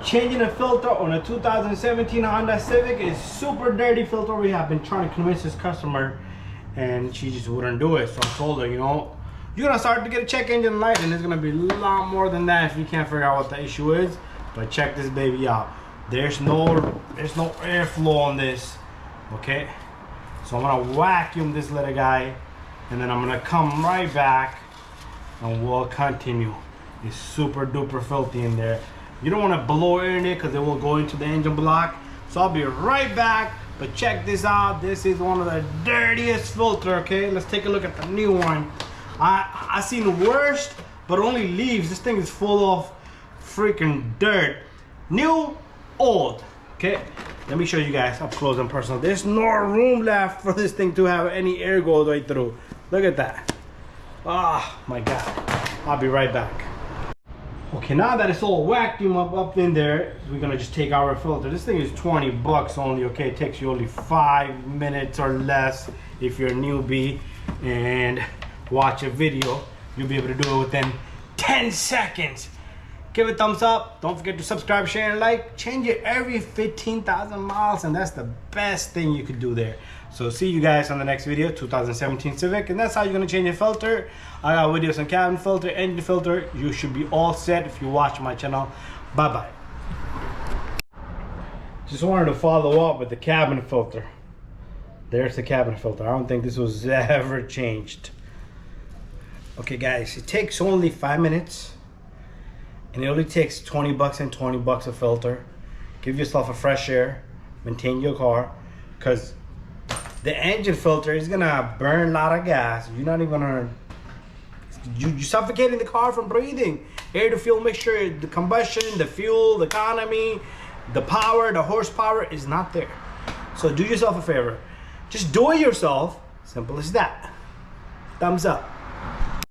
Changing a filter on a 2017 Honda Civic is super dirty filter. We have been trying to convince this customer and she just wouldn't do it. So I told her, you know, you're gonna start to get a check engine light and it's gonna be a lot more than that if you can't figure out what the issue is. But check this baby out. There's no airflow on this, okay? So I'm gonna vacuum this little guy and then I'm gonna come right back and we'll continue. It's super duper filthy in there. You don't want to blow air in it because it will go into the engine block. So I'll be right back. But check this out. This is one of the dirtiest filter, okay? Let's take a look at the new one. I seen worst, but only leaves. This thing is full of freaking dirt. New, old, okay? Let me show you guys up close and personal. There's no room left for this thing to have any air go right through. Look at that. Oh my God. I'll be right back. Okay, now that it's all vacuum up in there, we're gonna just take our filter. This thing is 20 bucks only, okay? It takes you only 5 minutes or less if you're a newbie and watch a video. You'll be able to do it within 10 seconds. Give it a thumbs up. Don't forget to subscribe, share, and like. Change it every 15,000 miles, and that's the best thing you could do there. So see you guys on the next video, 2017 Civic, and that's how you're gonna change your filter. I got videos on cabin filter, engine filter. You should be all set if you watch my channel. Bye-bye. Just wanted to follow up with the cabin filter. There's the cabin filter. I don't think this was ever changed. Okay guys, it takes only 5 minutes. And it only takes 20 bucks and 20 bucks a filter. Give yourself a fresh air, maintain your car, because the engine filter is gonna burn a lot of gas. You're not even gonna, you're suffocating the car from breathing. Air to fuel mixture, the combustion, the fuel, the economy, the power, the horsepower is not there. So do yourself a favor. Just do it yourself, simple as that. Thumbs up.